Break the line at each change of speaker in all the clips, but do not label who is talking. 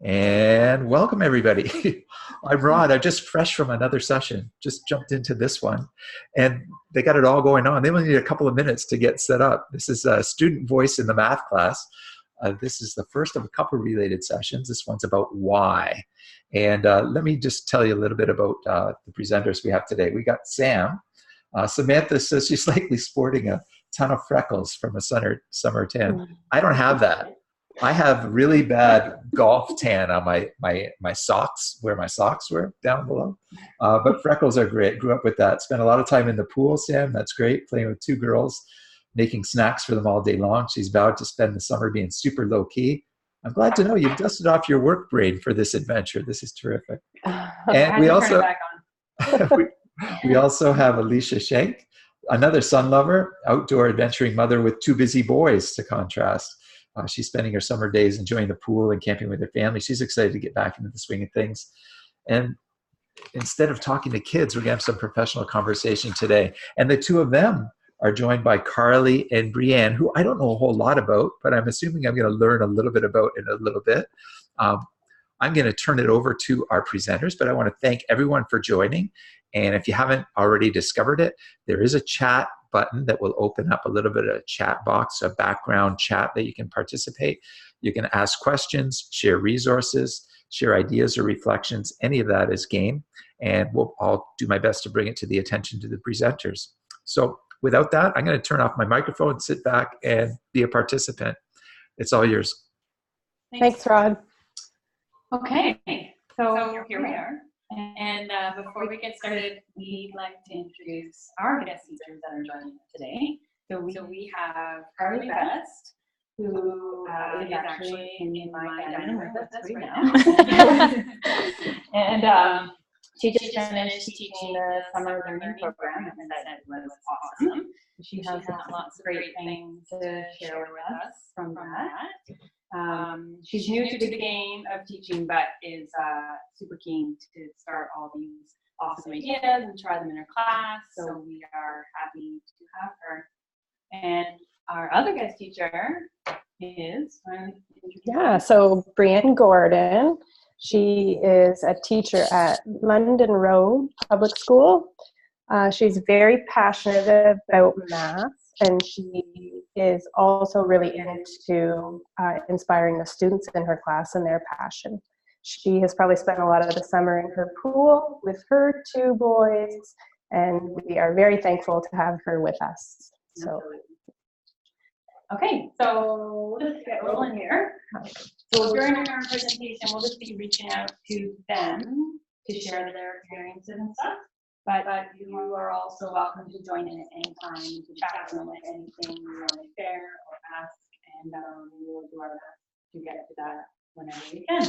And welcome, everybody. I'm Rod. I'm just fresh from another session, just jumped into this one. And they got it all going on. They only need a couple of minutes to get set up. This is a student voice in the math class. This is the first of a couple of related sessions. This one's about why. And let me just tell you a little bit about the presenters we have today. We got Sam. Samantha says she's likely sporting a ton of freckles from a summer tan. I don't have that. I have really bad golf tan on my socks, where my socks were down below. But freckles are great. Grew up with that. Spent a lot of time in the pool, Sam. That's great. Playing with two girls, making snacks for them all day long. She's vowed to spend the summer being super low key. I'm glad to know you've dusted off your work brain for this adventure. This is terrific. And we also we also have Alicia Schenk, another sun lover, outdoor adventuring mother with two busy boys to contrast. She's spending her summer days enjoying the pool and camping with her family. She's excited to get back into the swing of things. And instead of talking to kids, we're going to have some professional conversation today. And the two of them are joined by Carly and Brianne, who I don't know a whole lot about, but I'm assuming I'm going to learn a little bit about in a little bit. I'm going to turn it over to our presenters, but I want to thank everyone for joining. And if you haven't already discovered it, there is a chat button that will open up a little bit of a chat box, a background chat that you can participate. You can ask questions, share resources, share ideas or reflections. Any of that is game. And I'll do my best to bring it to the attention to the presenters. So without that, I'm going to turn off my microphone, sit back, and be a participant. It's all yours.
Thanks, Rod.
Okay, so here we are. And before we get started, we'd like to introduce our guest teachers that are joining us today. So we have Carly Best, who is actually in my dining room with us right now. And she just finished teaching the summer learning program, and that was awesome. She has lots of great things to share with us from that. She's new to the game of teaching, but is super keen to start all these awesome ideas and try them in her class. So we are happy to have her. And our other guest teacher is
so Brianne Gordon. She is a teacher at London Road Public School. She's very passionate about math, and she is also really into inspiring the students in her class and their passion. She has probably spent a lot of the summer in her pool with her two boys, and we are very thankful to have her with us. So,
okay, so let's get rolling here. So during our presentation, we'll just be reaching out to them to share their experiences and stuff. But you are also welcome to join in at any time to chat with them with anything you want to share or ask, and we will do our best to get to that whenever we can.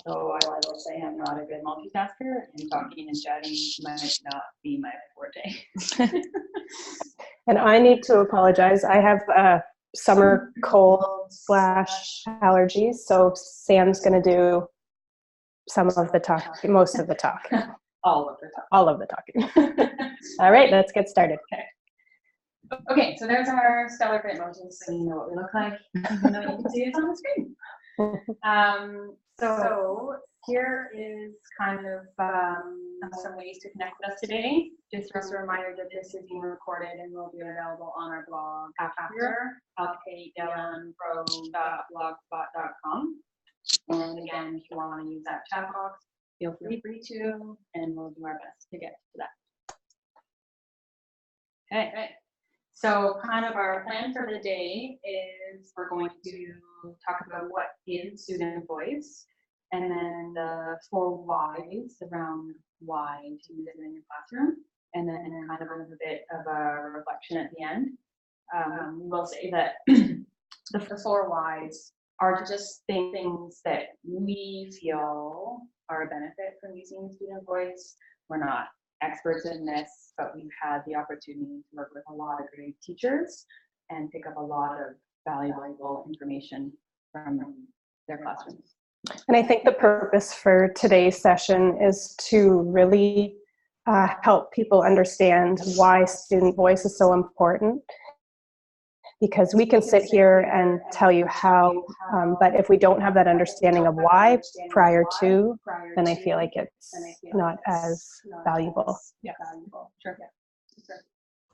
So I will say I'm not a good multitasker, and talking and chatting might not be my forte.
And I need to apologize. I have a summer cold / allergies, so Sam's going to do some of the talk, most of the talk.
All of the talking.
All of the talking. All right, let's get started.
Okay, so there's our stellar fit emojis, so you know what we look like. You know, you can see it on the screen. So here is kind of some ways to connect with us today. Just as a reminder that this is being recorded and will be available on our blog after lklmpro.blogspot.com. And again, if you want to use that chat box, feel free to, and we'll do our best to get to that. Okay, so kind of our plan for the day is we're going to talk about what is student voice, and then the 4 whys around why to use it in your classroom, and then kind of a bit of a reflection at the end. We will say that the 4 whys are just things that we feel are a benefit from using student voice. We're not experts in this, but we've had the opportunity to work with a lot of great teachers and pick up a lot of valuable information from their classrooms.
And I think the purpose for today's session is to really help people understand why student voice is so important because we can sit here and tell you how, but if we don't have that understanding of why prior to, then I feel like it's not as valuable.
Yeah, sure.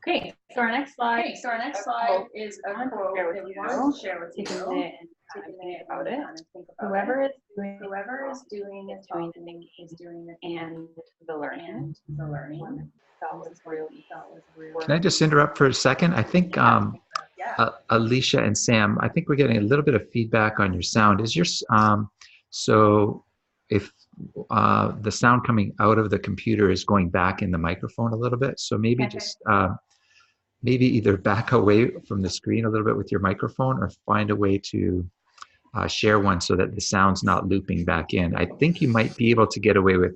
Okay, so our next slide. Is a quote that we want to share with you. Take a minute and think about it. Whoever is doing the thinking is doing it, and the learning. That was really.
Can I just interrupt for a second? I think Alicia and Sam, I think we're getting a little bit of feedback on your sound. Is your so if the sound coming out of the computer is going back in the microphone a little bit, so maybe just maybe either back away from the screen a little bit with your microphone, or find a way to share one so that the sound's not looping back in. I think you might be able to get away with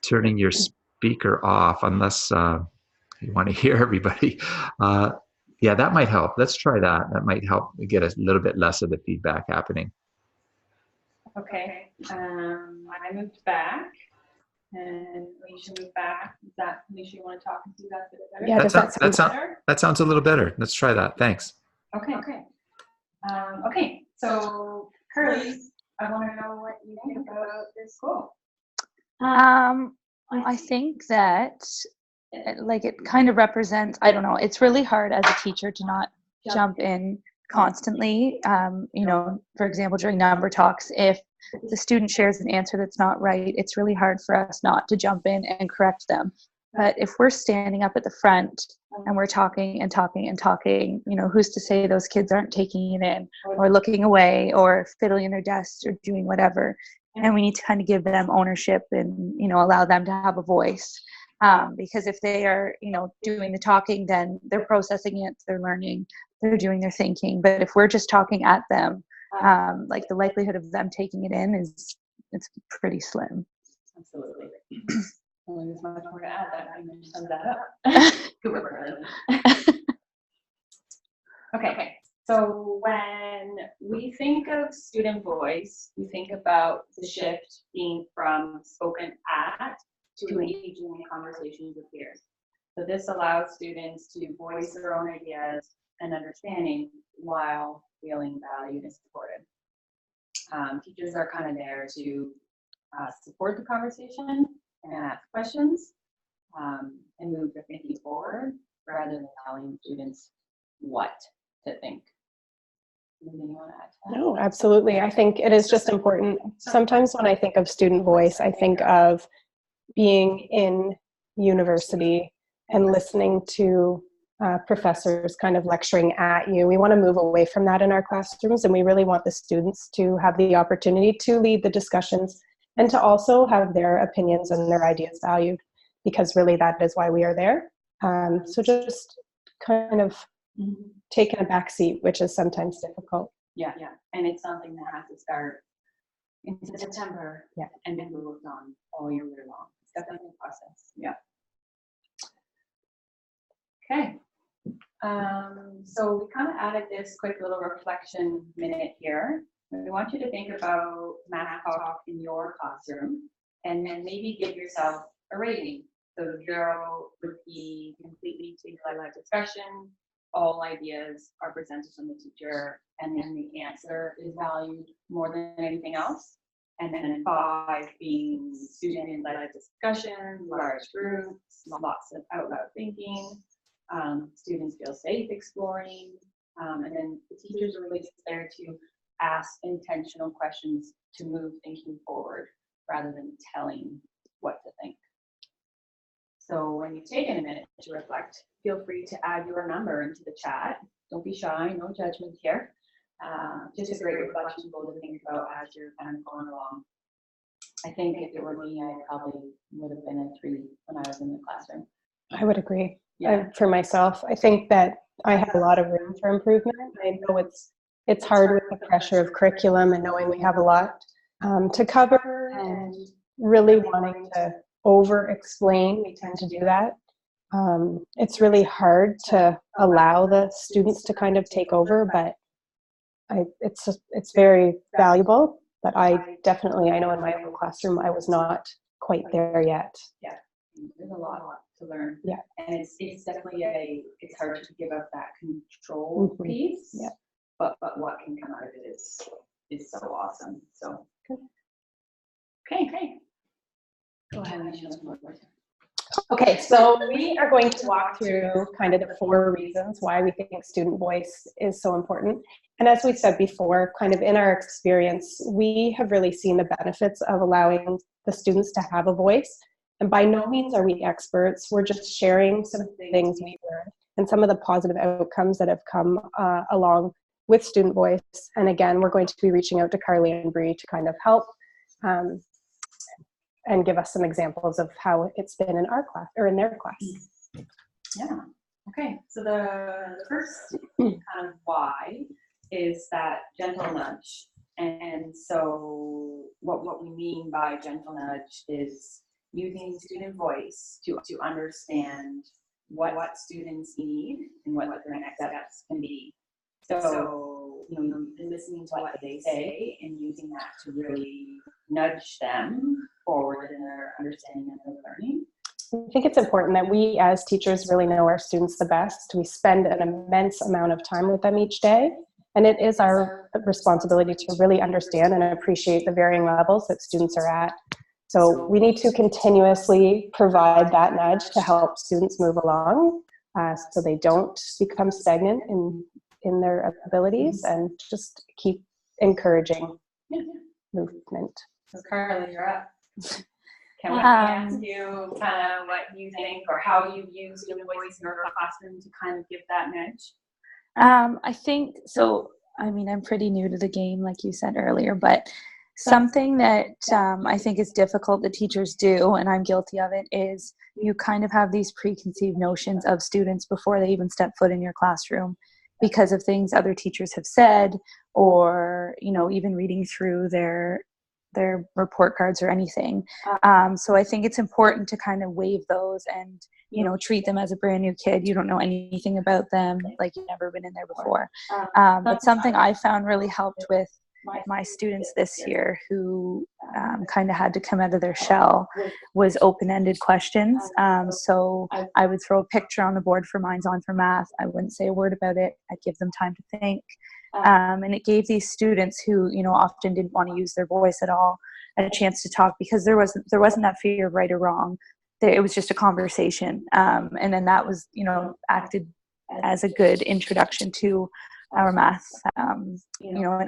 turning your speaker off, unless you want to hear everybody. Yeah, that might help. Let's try that. That might help get a little bit less of the feedback happening.
Okay, I moved back, and Alicia moved back. Is that, Alicia, you want to talk and see that a bit better?
Yeah,
that sounds a little better. Let's try that. Thanks.
Okay. Okay, so Curly, I want to know what you think about this goal.
I think that like it kind of represents, I don't know, it's really hard as a teacher to not jump in constantly. You know, for example, during number talks, if the student shares an answer that's not right, it's really hard for us not to jump in and correct them. But if we're standing up at the front and we're talking and talking and talking, you know, who's to say those kids aren't taking it in or looking away or fiddling in their desks or doing whatever. And we need to kind of give them ownership and, you know, allow them to have a voice. Because if they are, you know, doing the talking, then they're processing it, they're learning, they're doing their thinking. But if we're just talking at them, like the likelihood of them taking it in it's pretty slim.
Absolutely. Well, there's much more to add that I can sum that up. Good work, Curly. Okay. So when we think of student voice, we think about the shift being from spoken at to engaging in conversations with peers. So this allows students to voice their own ideas and understanding while feeling valued and supported. Teachers are kind of there to support the conversation and ask questions and move their thinking forward rather than telling students what to think. Anything you want to add to that?
No, absolutely. I think it is just important. Sometimes when I think of student voice, I think of being in university and listening to professors kind of lecturing at you. We want to move away from that in our classrooms, and we really want the students to have the opportunity to lead the discussions and to also have their opinions and their ideas valued, because really that is why we are there. So just kind of taking a back seat, which is sometimes difficult.
Yeah. And it's something that has to start in September and then moved on all year long. It's definitely a process. Yeah. Okay. So we kind of added this quick little reflection minute here. We want you to think about math talk in your classroom and then maybe give yourself a rating. So 0 would be completely live discussion. All ideas are presented from the teacher, and then the answer is valued more than anything else. And then 5 being student-led discussion, large groups, lots of out loud thinking. Students feel safe exploring, and then the teachers are really there to ask intentional questions to move thinking forward rather than telling what to think. So when you've taken a minute to reflect, feel free to add your number into the chat. Don't be shy, no judgment here. Just a great reflection goal to think about as you're kind of going along. I think if it were me, I probably would have been a 3 when I was in the classroom.
I would agree.
Yeah.
For myself, I think that I have a lot of room for improvement. I know it's hard with the pressure of curriculum and knowing we have a lot to cover and really wanting to over-explain. We tend to do that. It's really hard to allow the students to kind of take over, but it's very valuable. But I know in my own classroom, I was not quite there yet.
Yeah, there's a lot to learn.
Yeah.
And it's definitely it's hard to give up that control piece.
Yeah.
But what can come out of it is so awesome. So okay. Go ahead, Michelle.
Okay, so we are going to walk through kind of the 4 reasons why we think student voice is so important. And as we said before, kind of in our experience, we have really seen the benefits of allowing the students to have a voice. And by no means are we experts. We're just sharing some things we learned and some of the positive outcomes that have come along with student voice. And again, we're going to be reaching out to Carly and Bree to kind of help and give us some examples of how it's been in our class or in their class.
Yeah. Okay. So the first kind of why is that gentle nudge. And so what we mean by gentle nudge is using student voice to understand what students need and what their next steps can be. So, listening to what they say and using that to really nudge them forward in their understanding and their learning.
I think it's important that we as teachers really know our students the best. We spend an immense amount of time with them each day, and it is our responsibility to really understand and appreciate the varying levels that students are at. So we need to continuously provide that nudge to help students move along so they don't become stagnant in their abilities, and just keep encouraging movement.
So Carly, you're up. Can we ask you kind of what you think or how you use student voice in your classroom to kind of give that nudge?
I think so. I mean, I'm pretty new to the game, like you said earlier, but something that I think is difficult that teachers do, and I'm guilty of it, is you kind of have these preconceived notions of students before they even step foot in your classroom because of things other teachers have said, or even reading through their report cards or anything. So I think it's important to kind of waive those and treat them as a brand new kid. You don't know anything about them, like you've never been in there before. But something I found really helped with my students this year who kind of had to come out of their shell was open-ended questions. So I would throw a picture on the board for Minds On for Math. I wouldn't say a word about it. I'd give them time to think. And it gave these students who often didn't want to use their voice at all a chance to talk, because there wasn't that fear of right or wrong. It was just a conversation. And then that was acted as a good introduction to our math, and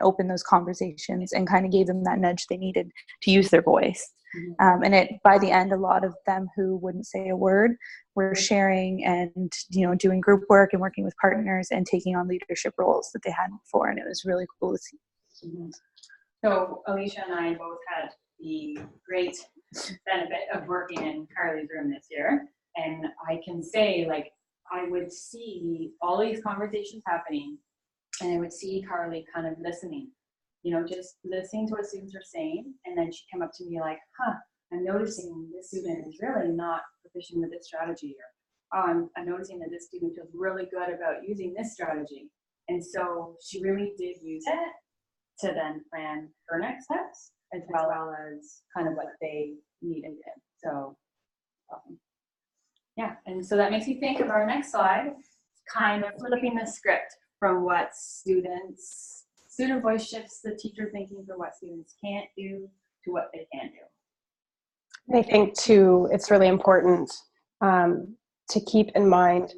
open those conversations and kind of gave them that nudge they needed to use their voice. And by the end, a lot of them who wouldn't say a word were sharing and, doing group work and working with partners and taking on leadership roles that they hadn't before. And it was really cool to see.
So Alicia and I both had the great benefit of working in Carly's room this year. And I can say, I would see all these conversations happening, and I would see Carly kind of listening, just listening to what students are saying. And then she'd come up to me like, I'm noticing this student is really not proficient with this strategy, or I'm noticing that this student feels really good about using this strategy. And so she really did use it to then plan her next steps, as well as kind of what they needed. So, yeah. And so that makes me think of our next slide, kind of flipping the script from what student voice shifts the teacher thinking for what students can't do to what they can do.
I think too, it's really important to keep in mind,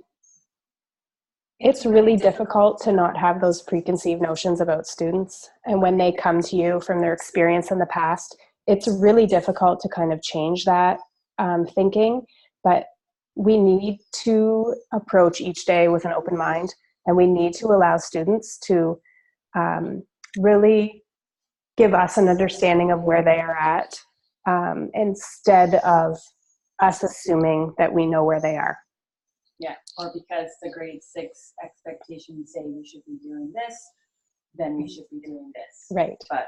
it's really difficult to not have those preconceived notions about students. And when they come to you from their experience in the past, it's really difficult to kind of change that thinking. But we need to approach each day with an open mind, and we need to allow students to really give us an understanding of where they are at, instead of us assuming that we know where they are.
Yeah, or because the grade 6 expectations say we should be doing this, then we should be doing this.
Right.
But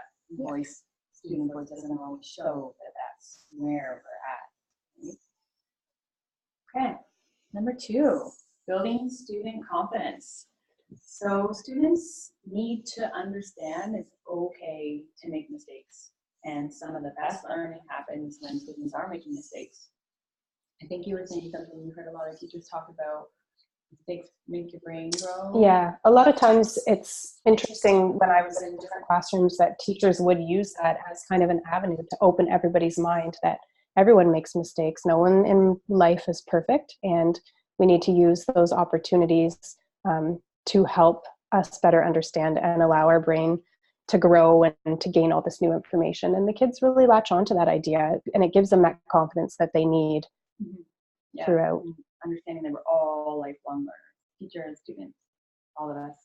student voice doesn't always show that that's where we're at. Okay, number 2, building student confidence. So students need to understand it's okay to make mistakes. And some of the best learning happens when students are making mistakes. I think you were saying something you heard a lot of teachers talk about, mistakes make your brain grow.
Yeah, a lot of times it's interesting when I was in different classrooms that teachers would use that as kind of an avenue to open everybody's mind that everyone makes mistakes. No one in life is perfect, and we need to use those opportunities to help us better understand and allow our brain to grow and to gain all this new information. And the kids really latch on to that idea, and it gives them that confidence that they need throughout.
Understanding that we're all lifelong learners, teachers, students, all of us.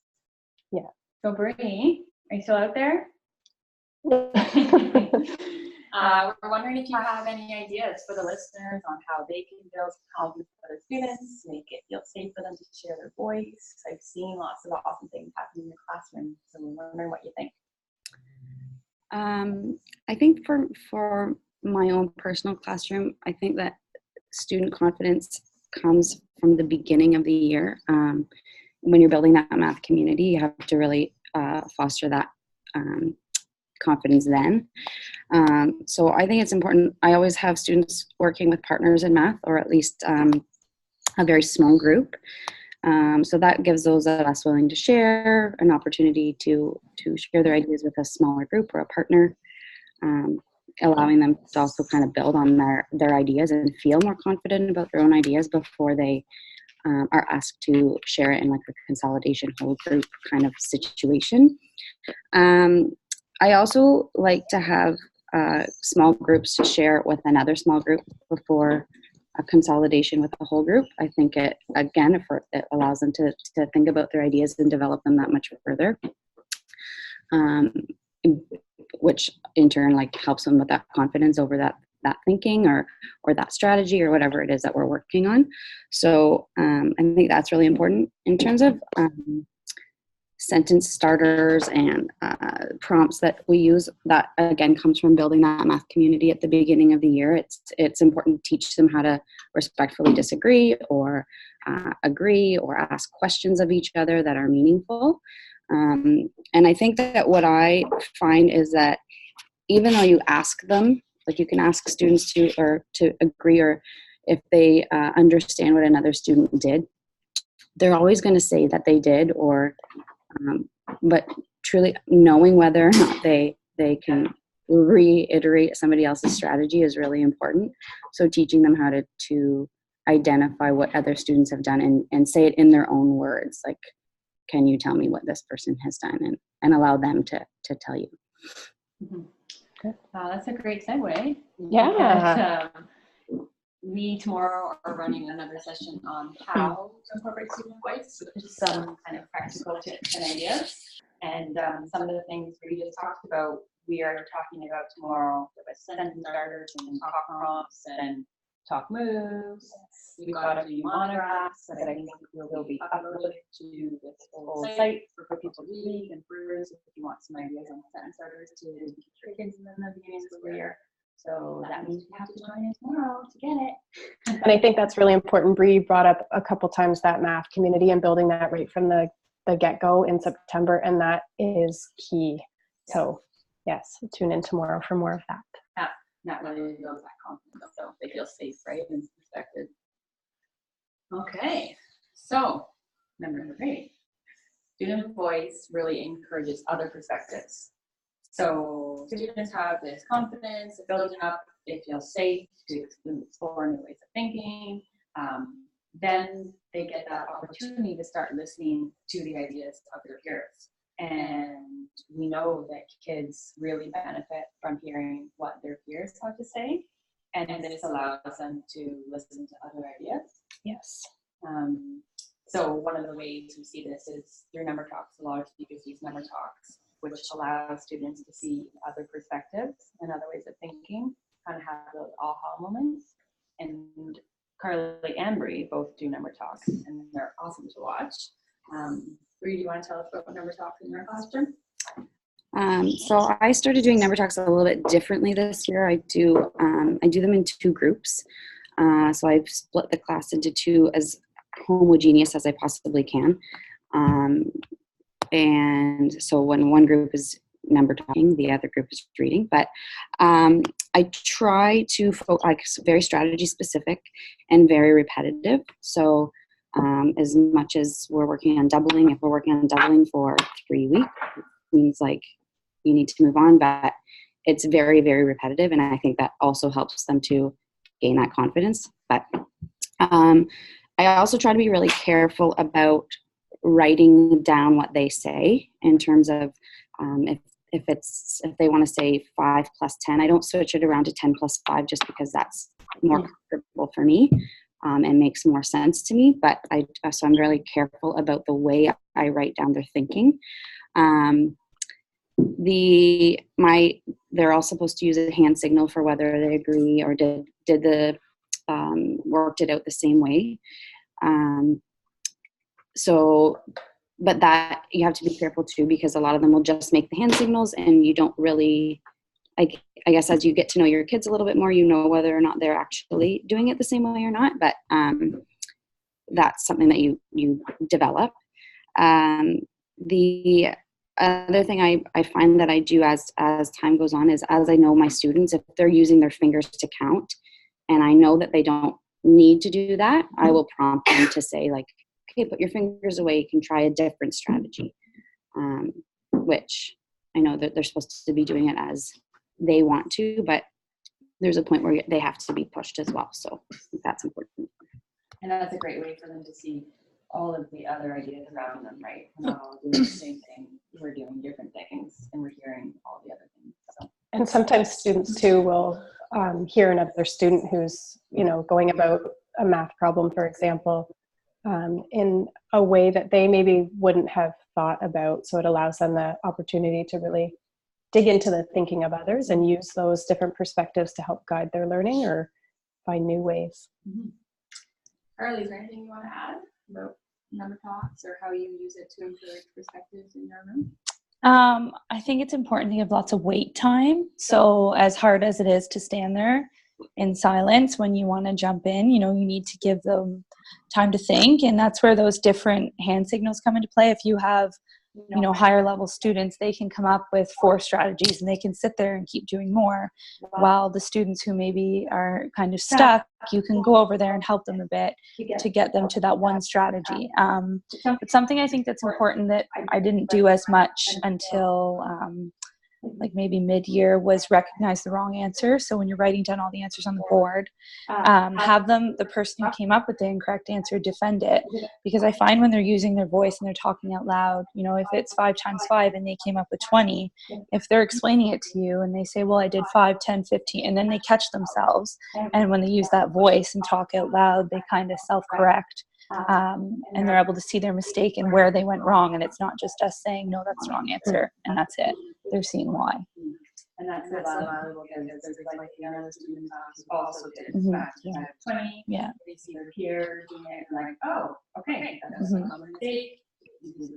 Yeah.
So Brittany, are you still out there? We're wondering if you have any ideas for the listeners on how they can build confidence for their students, make it feel safe for them to share their voice. I've seen lots of awesome things happening in the classroom, so we're wondering what you think.
I think for my own personal classroom, I think that student confidence comes from the beginning of the year. When you're building that math community, you have to really foster that confidence then. So I think it's important. I always have students working with partners in math, or at least a very small group. So that gives those of us willing to share an opportunity to share their ideas with a smaller group or a partner, allowing them to also kind of build on their ideas and feel more confident about their own ideas before they are asked to share it in like a consolidation whole group kind of situation. I also like to have small groups to share with another small group before a consolidation with a whole group. I think it allows them to think about their ideas and develop them that much further, which in turn like helps them with that confidence over that thinking or that strategy or whatever it is that we're working on. So I think that's really important in terms of sentence starters and prompts that we use. That again comes from building that math community at the beginning of the year. It's important to teach them how to respectfully disagree or agree or ask questions of each other that are meaningful. And I think that what I find is that even though you ask them, like you can ask students to agree, or if they understand what another student did, they're always going to say that they did, but truly knowing whether or not they can reiterate somebody else's strategy is really important. So teaching them how to identify what other students have done and say it in their own words, like, can you tell me what this person has done, and allow them to tell you.
Mm-hmm. That's a great segue.
Yeah.
We tomorrow are running another session on how to incorporate student voice, just some kind of practical tips and ideas. And some of the things we just talked about, we are talking about tomorrow with sentence starters and talk prompts and talk moves. We've got a few monographs that I think will be uploaded to this whole site for people to read and peruse if you want some ideas on sentence starters to teach your kids in the beginning of the school year. So that means you have to join in tomorrow to get it.
And I think that's really important. Bree brought up a couple times that math community and building that right from the get-go in September, and that is key. So yes, tune in tomorrow for more of that.
Yeah, that really builds that confidence, so they feel safe, right, and respected. Okay, so number 3, student voice really encourages other perspectives. So students have this confidence building up, they feel safe to explore new ways of thinking. Then they get that opportunity to start listening to the ideas of their peers. And we know that kids really benefit from hearing what their peers have to say. And this allows them to listen to other ideas.
Yes.
So one of the ways we see this is through number talks. A lot of teachers use number talks, which allows students to see other perspectives and other ways of thinking, kind of have those aha moments. And Carly and Bree both do number talks, and they're awesome to watch. Bree, do you want to tell us about number talks in your classroom?
So I started doing number talks a little bit differently this year. I do them in 2 groups. So I've split the class into 2 as homogeneous as I possibly can. And so when one group is number talking, the other group is reading. But I try to focus very strategy specific and very repetitive. So as much as we're working on doubling, if we're working on doubling for 3 weeks, it means like you need to move on, but it's very, very repetitive. And I think that also helps them to gain that confidence. But I also try to be really careful about writing down what they say in terms of if they want to say 5 plus 10, I don't switch it around to 10 plus 5 just because that's more comfortable for me and makes more sense to me. But so I'm really careful about the way I write down their thinking. They're all supposed to use a hand signal for whether they agree or did the worked it out the same way. But that you have to be careful too, because a lot of them will just make the hand signals and you don't really, I guess as you get to know your kids a little bit more, you know whether or not they're actually doing it the same way or not. But that's something that you develop. The other thing I find that I do as time goes on is, as I know my students, if they're using their fingers to count and I know that they don't need to do that, I will prompt them to say, like, okay, put your fingers away, you can try a different strategy, which I know that they're supposed to be doing it as they want to, but there's a point where they have to be pushed as well. So that's important.
And that's a great way for them to see all of the other ideas around them, right? We're not all doing the same thing. We're doing different things, and we're hearing all the other things. So.
And sometimes students too will hear another student who's, going about a math problem, for example, in a way that they maybe wouldn't have thought about. So it allows them the opportunity to really dig into the thinking of others and use those different perspectives to help guide their learning or find new ways.
Mm-hmm. Carly, is there anything you want to add about number talks or how you use it to encourage perspectives in your room?
I think it's important to give lots of wait time. So as hard as it is to stand there in silence when you want to jump in, you need to give them time to think. And that's where those different hand signals come into play. If you have, higher level students, they can come up with 4 strategies and they can sit there and keep doing more. While the students who maybe are kind of stuck, you can go over there and help them a bit to get them to that one strategy. But something I think that's important that I didn't do as much until like maybe mid-year was recognize the wrong answer. So when you're writing down all the answers on the board, have the person who came up with the incorrect answer, defend it. Because I find when they're using their voice and they're talking out loud, if it's 5 times 5 and they came up with 20, if they're explaining it to you and they say, well, I did 5, 10, 15, and then they catch themselves. And when they use that voice and talk out loud, they kind of self-correct. And they're able to see their mistake and where they went wrong. And it's not just us saying, no, that's the wrong answer. And that's it. They're seeing why.
And that's so valuable because there's like the other students also did 20.
Yeah.
They see their peer doing it and like, oh, okay, that's a common mistake.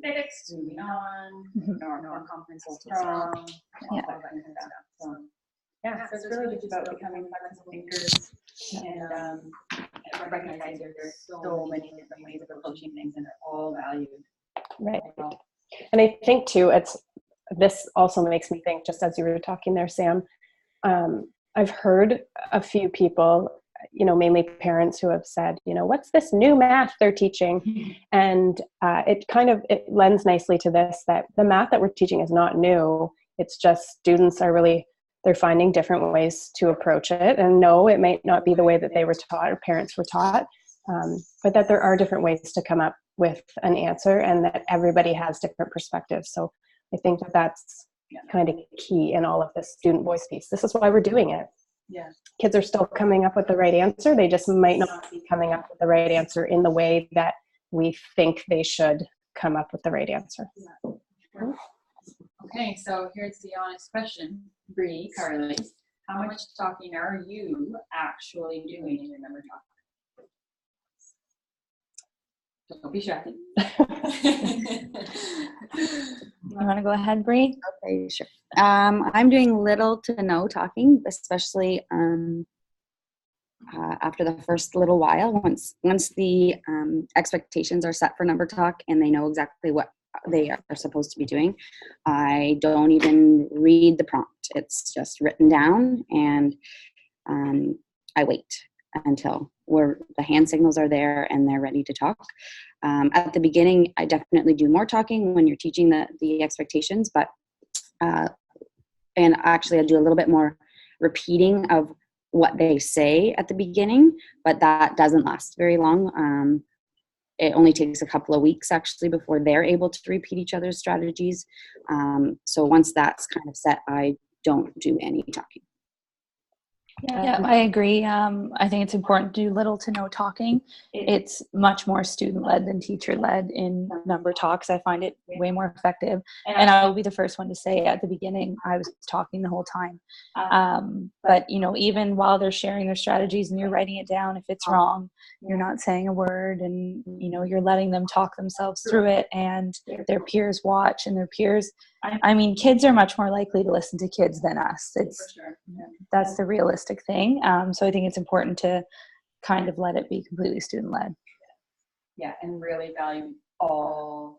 Fixed, moving on, our confidence is strong, all that kind of stuff. So so it's really just about becoming flexible thinkers and recognizing there's so many different ways of approaching things and they're all valued.
Right. And I think too, this also makes me think, just as you were talking there, Sam, I've heard a few people, mainly parents who have said, what's this new math they're teaching? And it lends nicely to this, that the math that we're teaching is not new. It's just students they're finding different ways to approach it. And no, it might not be the way that they were taught or parents were taught, but that there are different ways to come up with an answer and that everybody has different perspectives. So I think that's kind of key in all of this student voice piece. This is why we're doing it.
Yeah.
Kids are still coming up with the right answer. They just might not be coming up with the right answer in the way that we think they should come up with the right answer.
Yeah. Okay, so here's the honest question, Bree, Carly. How much talking are you actually doing in your number talk? Don't be shy.
You want to go ahead, Bree?
Okay, sure. I'm doing little to no talking, especially after the first little while. Once the expectations are set for number talk and they know exactly what they are supposed to be doing. I don't even read the prompt. It's just written down, and I wait until the hand signals are there and they're ready to talk. At the beginning, I definitely do more talking when you're teaching the expectations, but and actually I do a little bit more repeating of what they say at the beginning, but that doesn't last very long. It only takes a couple of weeks actually before they're able to repeat each other's strategies. So once that's kind of set, I don't do any talking.
Yeah, I agree. I think it's important to do little to no talking. It's much more student-led than teacher-led in number talks. I find it way more effective. And I will be the first one to say at the beginning, I was talking the whole time. But, you know, even while they're sharing their strategies and you're writing it down, if it's wrong, you're not saying a word, and, you know, you're letting them talk themselves through it, and their peers watch, and their peers, I mean, kids are much more likely to listen to kids than us. That's the realistic thing. So I think it's important to kind of let it be completely student-led.
Yeah, and really value all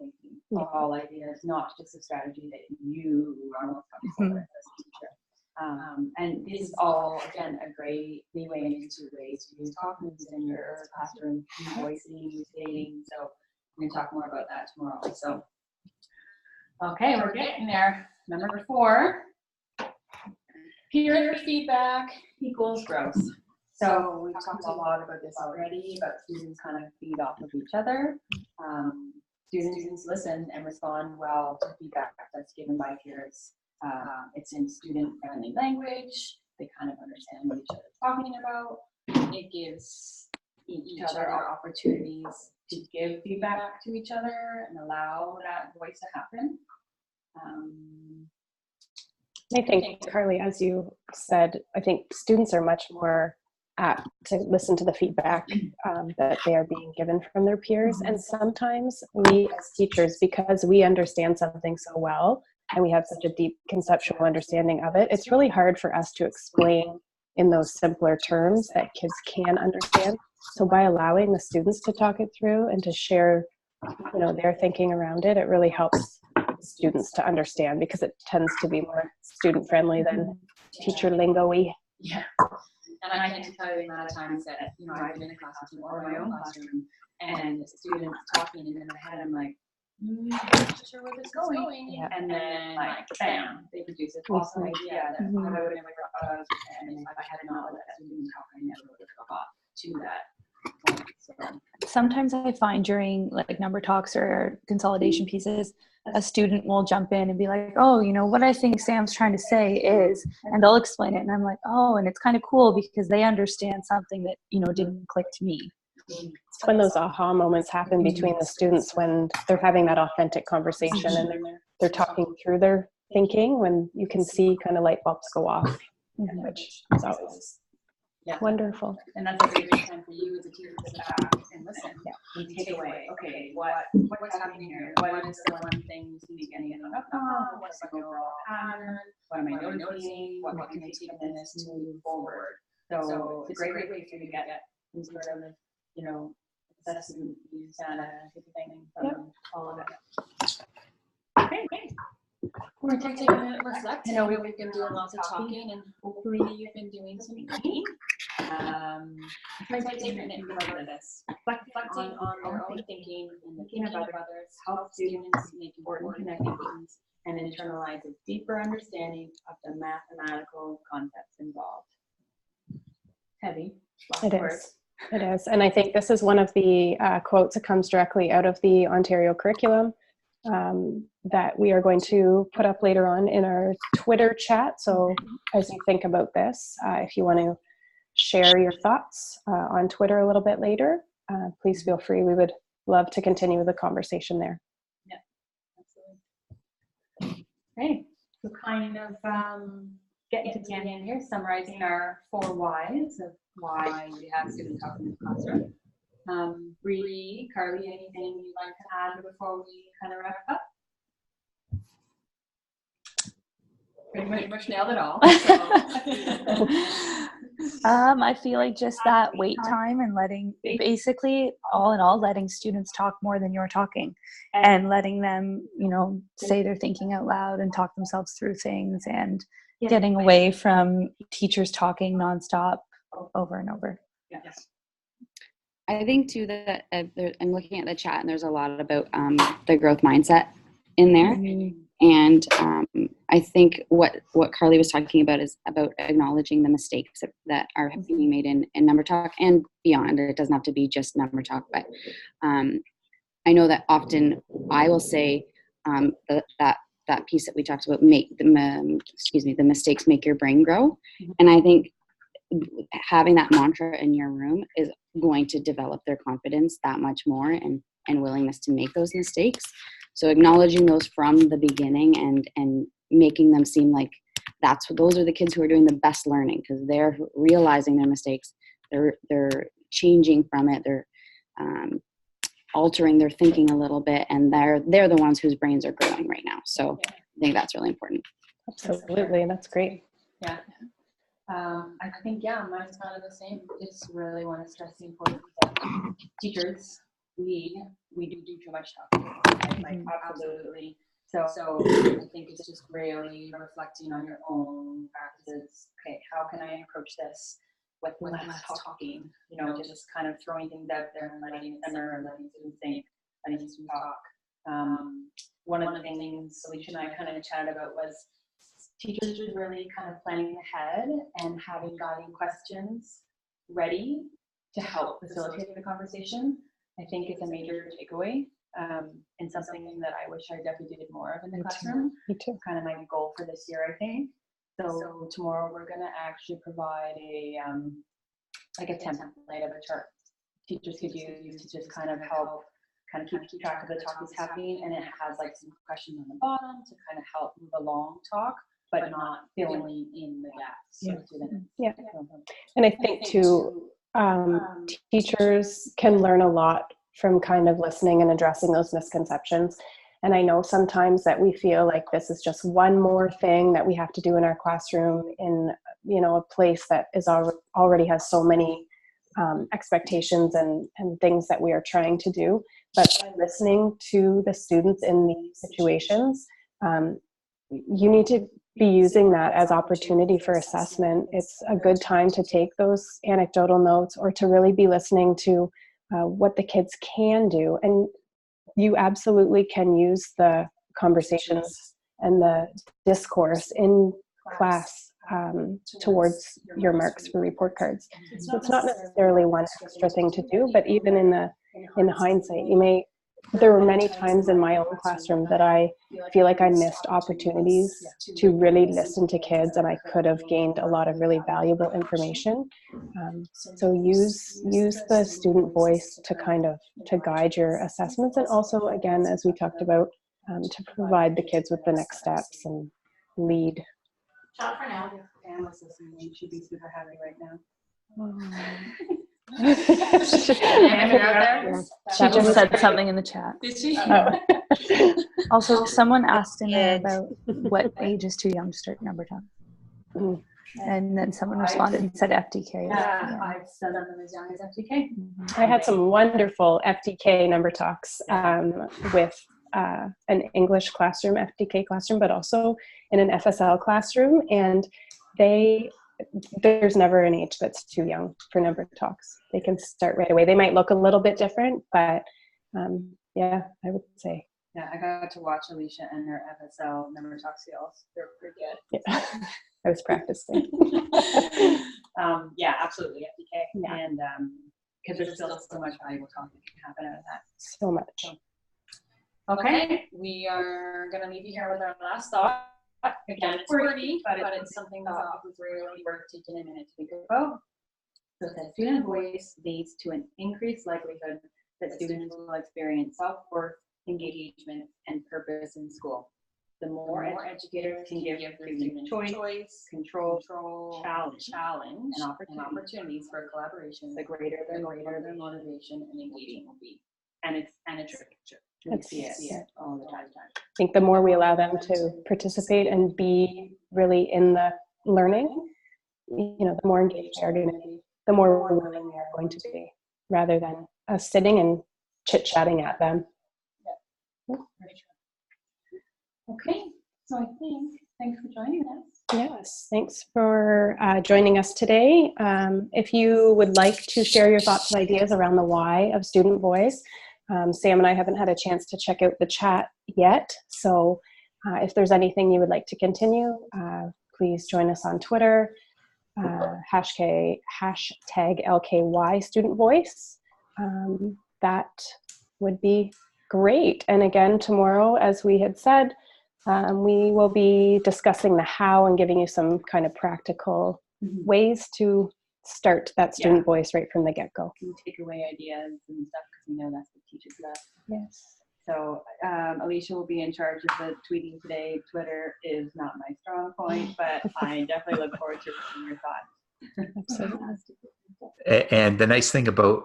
thinking, all ideas, not just a strategy that you are most comfortable with as a teacher. And this is all, again, a great leeway into ways to use talking in your classroom, voicing, stating. So we're going to talk more about that tomorrow. So, okay, we're getting there. Number 4, peer feedback equals growth. So we've talked a lot about this already, but students kind of feed off of each other. Students listen and respond well to feedback that's given by peers. It's in student-friendly language. They kind of understand what each other's talking about. It gives each other opportunities to give feedback to each other and allow that voice to happen.
I think, Carly, as you said, I think students are much more apt to listen to the feedback that they are being given from their peers. And sometimes we as teachers, because we understand something so well and we have such a deep conceptual understanding of it, it's really hard for us to explain in those simpler terms that kids can understand. So by allowing the students to talk it through and to share, you know, their thinking around it, it really helps students to understand, because it tends to be more student friendly than teacher lingo-y.
Yeah. And I can't tell you the amount of times that, you know, I've been in a classroom or my own classroom and students talking, and in my head I'm like, I'm not sure where this is going. Yeah. And then, like, bam, they produce an awesome idea that I would have never thought of. And if I had not let that student talk, I never would have got to that point. So
Sometimes I find during like number talks or consolidation pieces, a student will jump in and be like, oh, you know, what I think Sam's trying to say is, and they'll explain it. And I'm like, oh, and it's kind of cool because they understand something that, you know, didn't click to me.
It's when those aha moments happen between the students, when they're having that authentic conversation and they're talking through their thinking, when you can see kind of light bulbs go off, which is always wonderful.
And that's a great time for you as a teacher to sit back and listen and take away, okay, what's happening here? What is the one thing you see getting hung up on? What's the overall pattern? What am I noticing? What can I take from this to move forward? So it's a great way for you to get some sort of, you know, assessment, use data, type of thing from all of it. Okay. We're going to take a minute to reflect. I know we've been doing lots of talking, and hopefully you've been doing some thinking. Try to take a minute and remember this. Reflecting on your own thinking and the thinking of others helps students make important connections and internalize a deeper understanding of the mathematical concepts involved. Heavy.
It is. It is. And I think this is one of the quotes that comes directly out of the Ontario curriculum that we are going to put up later on in our Twitter chat. So as you think about this, if you want to share your thoughts on Twitter a little bit later, please feel free. We would love to continue the conversation there.
Yeah, absolutely. Okay, so kind of getting to the end here, summarizing our 4 whys of why we have students talking in the classroom. Bree, Carly, anything you'd like to add before we kind of wrap up?
I feel like just that wait time and letting, basically, all in all, letting students talk more than you're talking, and letting them, say their thinking out loud and talk themselves through things, and getting away from teachers talking nonstop over and over.
Yes.
I think too that I'm looking at the chat, and there's a lot about the growth mindset in there. And I think what Carly was talking about is about acknowledging the mistakes that are being made in number talk and beyond. It doesn't have to be just number talk, but I know that often I will say that piece that we talked about, the mistakes make your brain grow. And I think having that mantra in your room is going to develop their confidence that much more, and willingness to make those mistakes. So acknowledging those from the beginning, and making them seem like those are the kids who are doing the best learning, because they're realizing their mistakes, they're changing from it, they're altering their thinking a little bit, and they're the ones whose brains are growing right now. So I think that's really important.
Absolutely, that's great.
Yeah. I think, mine's kind of the same. Just really want to stress the importance that teachers, we do too much talking. Like, absolutely. So I think it's just really reflecting on your own practices. Okay, how can I approach this with less talking? Just kind of throwing things out there and letting students think, letting students talk. One of the things Alicia and I kind of chatted about was teachers really kind of planning ahead and having guiding questions ready to help facilitate the conversation. I think it's a major takeaway, and something that I wish I definitely did more of in the classroom.
Me too.
Kind of my goal for this year, I think. So tomorrow we're going to actually provide a template of a chart teachers could use to just kind of help keep track of the talk that's happening, and it has like some questions on the bottom to kind of help move along talk, but not filling in the gaps.
Yeah. And I think too, teachers can learn a lot from kind of listening and addressing those misconceptions. And I know sometimes that we feel like this is just one more thing that we have to do in our classroom in, a place that is already has so many expectations and things that we are trying to do. But by listening to the students in these situations, you need to be using that as opportunity for assessment. It's a good time to take those anecdotal notes, or to really be listening to what the kids can do. And you absolutely can use the conversations and the discourse in class towards your marks for report cards. So it's not necessarily one extra thing to do, but even in hindsight, there were many times in my own classroom that I feel like I missed opportunities to really listen to kids, and I could have gained a lot of really valuable information. So use the student voice to guide your assessments, and also, again, as we talked about, to provide the kids with the next steps and lead.
Ciao for now. Anna's listening. She'd be super happy right now.
She just said something in the chat.
Did she?
Oh.
Also, someone asked in there about what age is too young to start number talk. And then someone responded and said FDK.
Yeah, I've done them as young as FDK.
I had some wonderful FDK number talks with an English classroom, FDK classroom, but also in an FSL classroom. And there's never an age that's too young for number talks. They can start right away. They might look a little bit different, but I would say.
Yeah, I got to watch Alicia and her FSL number talk skills. They're pretty good.
Yeah, I was practicing.
Yeah, absolutely, FDK.
Yeah.
And because there's still so much valuable talk that can happen out of that.
So much.
Okay, we are going to leave you here with our last thought. Again, it's wordy, but it's something that is really worth taking a minute to think about. So that student voice leads to an increased likelihood that students will experience self-worth, engagement, and purpose in school. The more educators can give students choice, control, challenge, and opportunities for collaboration, the greater their motivation and engagement will be. And it's a trick. We see it all the time.
I think the more we allow them to participate and be really in the learning, the more engaged they are going to be, the more willing they are going to be, rather than us sitting and chit-chatting at them.
Okay, so I think, thanks for joining us.
Yes, thanks for joining us today. If you would like to share your thoughts and ideas around the why of student voice, Sam and I haven't had a chance to check out the chat yet. So if there's anything you would like to continue, please join us on Twitter, hashtag LKY Student Voice. That would be great. And again, tomorrow, as we had said, we will be discussing the how and giving you some kind of practical ways to start that student voice right from the get-go.
You take away ideas and stuff, because we know that's what teachers love.
Yes.
So Alicia will be in charge of the tweeting today. Twitter is not my strong point, but I definitely look forward to receiving your thoughts.
Absolutely.
And the nice thing about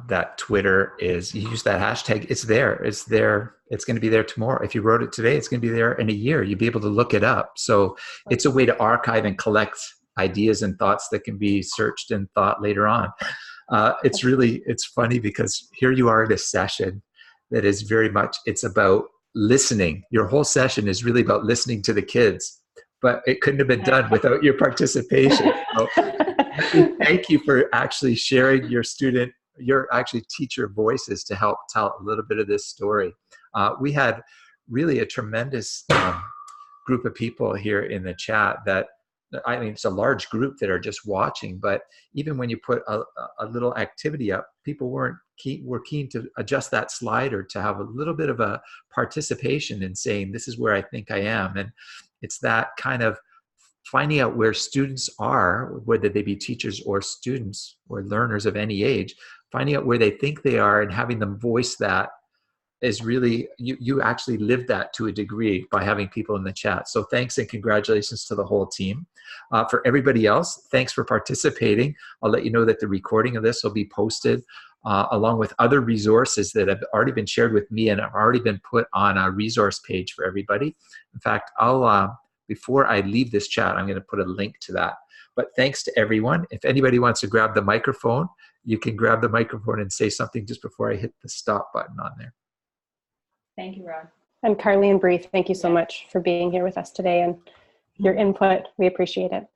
that Twitter is you use that hashtag, it's there. It's there. It's going to be there tomorrow. If you wrote it today, it's going to be there in a year. You'll be able to look it up. So it's a way to archive and collect ideas and thoughts that can be searched and thought later on. It's funny because here you are at a session that is very much, it's about listening. Your whole session is really about listening to the kids, but it couldn't have been done without your participation. So, thank you for actually sharing your teacher voices to help tell a little bit of this story. We had really a tremendous group of people here in the chat that, I mean, it's a large group that are just watching, but even when you put a little activity up, people were keen to adjust that slide or to have a little bit of a participation in saying, this is where I think I am. And it's that kind of finding out where students are, whether they be teachers or students or learners of any age, finding out where they think they are and having them voice that is really, you actually live that to a degree by having people in the chat. So thanks and congratulations to the whole team. For everybody else, thanks for participating. I'll let you know that the recording of this will be posted along with other resources that have already been shared with me and have already been put on a resource page for everybody. In fact, before I leave this chat, I'm going to put a link to that. But thanks to everyone. If anybody wants to grab the microphone, you can grab the microphone and say something just before I hit the stop button on there.
Thank you, Rod.
And Carly and Bree, thank you so much for being here with us today and your input. We appreciate it.